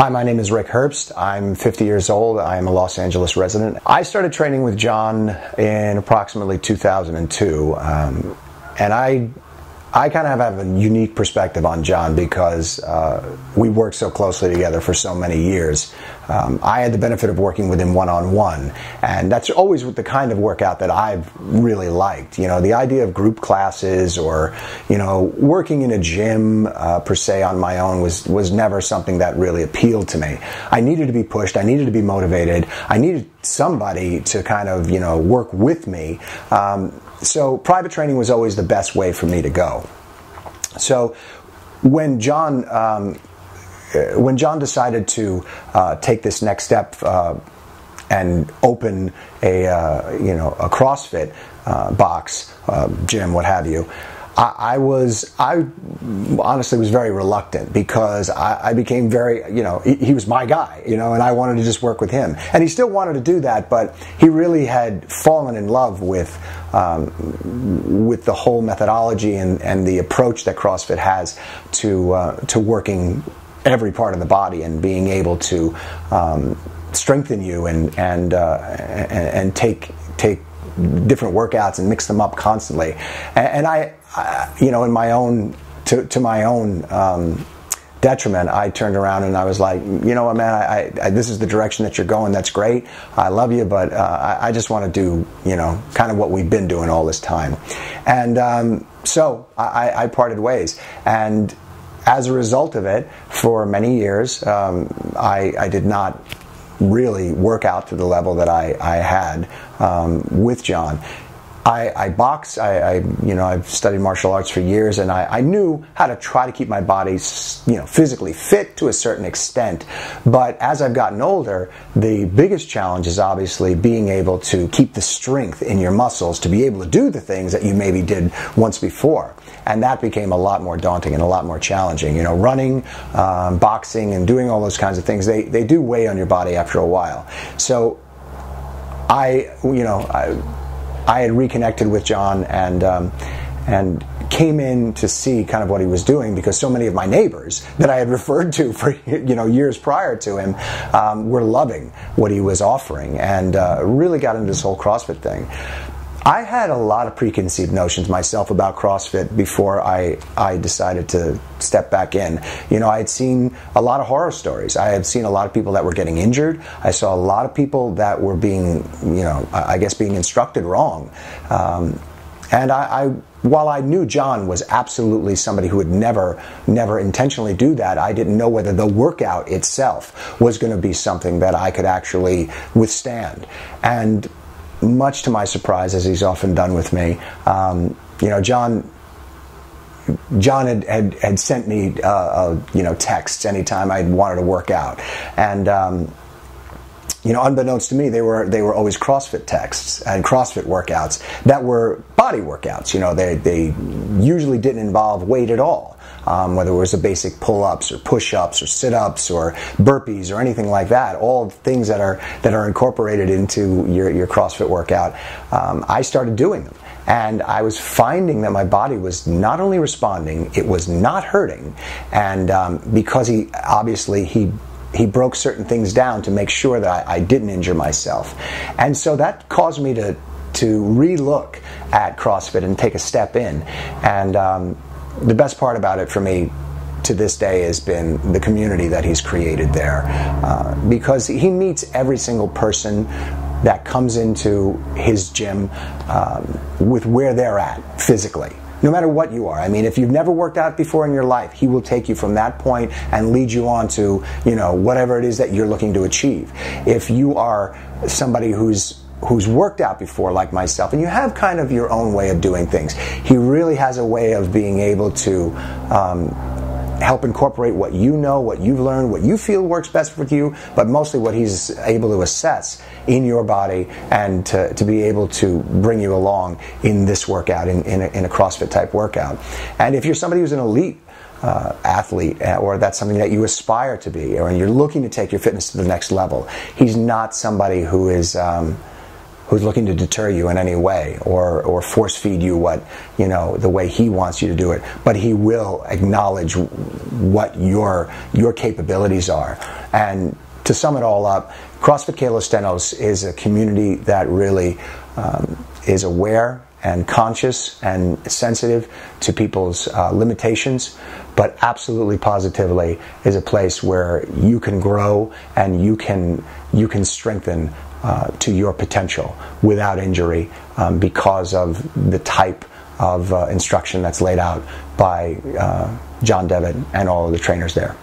Hi, my name is Rick Herbst. I'm 50 years old. I am a Los Angeles resident. I started training with John in approximately 2002, and I kind of have a unique perspective on John because we worked so closely together for so many years. I had the benefit of working with him one-on-one, and that's always the kind of workout that I've really liked. You know, the idea of group classes or, you know, working in a gym per se on my own was never something that really appealed to me. I needed to be pushed. I needed to be motivated. I needed somebody to kind of, you know, work with me. So private training was always the best way for me to go. So when John decided to take this next step and open a CrossFit box, gym, what have you, I honestly was very reluctant because I became very, you know, he was my guy, you know, and I wanted to just work with him. And he still wanted to do that, but he really had fallen in love with the whole methodology and the approach that CrossFit has to working every part of the body and being able to strengthen you and take different workouts and mix them up constantly. And I you know, in my own to my own detriment, I turned around and I was like, you know what, man, I this is the direction that you're going. That's great. I love you, but I just want to do, you know, kind of what we've been doing all this time. And so I parted ways. And as a result of it, for many years, I did not really work out to the level that I had with John. I box. I've studied martial arts for years, and I knew how to try to keep my body, you know, physically fit to a certain extent. But as I've gotten older, the biggest challenge is obviously being able to keep the strength in your muscles to be able to do the things that you maybe did once before. And that became a lot more daunting and a lot more challenging. You know, running, boxing, and doing all those kinds of things, they do weigh on your body after a while. So I had reconnected with John and came in to see kind of what he was doing because so many of my neighbors that I had referred to for, you know, years prior to him were loving what he was offering and really got into this whole CrossFit thing. I had a lot of preconceived notions myself about CrossFit before I decided to step back in. You know, I had seen a lot of horror stories. I had seen a lot of people that were getting injured. I saw a lot of people that were being, you know, I guess being instructed wrong. And while I knew John was absolutely somebody who would never intentionally do that, I didn't know whether the workout itself was going to be something that I could actually withstand. And much to my surprise, as he's often done with me, you know, John had sent me, you know, texts anytime I wanted to work out, and you know, unbeknownst to me, they were always CrossFit texts and CrossFit workouts that were body workouts. You know, they usually didn't involve weight at all. Whether it was the basic pull-ups or push-ups or sit-ups or burpees or anything like that, all things that are incorporated into your CrossFit workout, I started doing them. And I was finding that my body was not only responding, it was not hurting. And because he broke certain things down to make sure that I didn't injure myself. And so that caused me to relook at CrossFit and take a step in. And the best part about it for me to this day has been the community that he's created there, because he meets every single person that comes into his gym with where they're at physically. No matter what you are. I mean, if you've never worked out before in your life, he will take you from that point and lead you on to, you know, whatever it is that you're looking to achieve. If you are somebody who's worked out before, like myself, and you have kind of your own way of doing things, he really has a way of being able to help incorporate what you know, what you've learned, what you feel works best for you, but mostly what he's able to assess in your body and to be able to bring you along in this workout, in a CrossFit type workout. And if you're somebody who's an elite athlete, or that's something that you aspire to be, or you're looking to take your fitness to the next level, he's not somebody who is who's looking to deter you in any way or force feed you what, the way he wants you to do it, but he will acknowledge what your capabilities are. And to sum it all up, CrossFit Kalos Sthenos is a community that really is aware and conscious and sensitive to people's limitations, but absolutely positively is a place where you can grow and you can strengthen to your potential without injury because of the type of instruction that's laid out by John Devitt and all of the trainers there.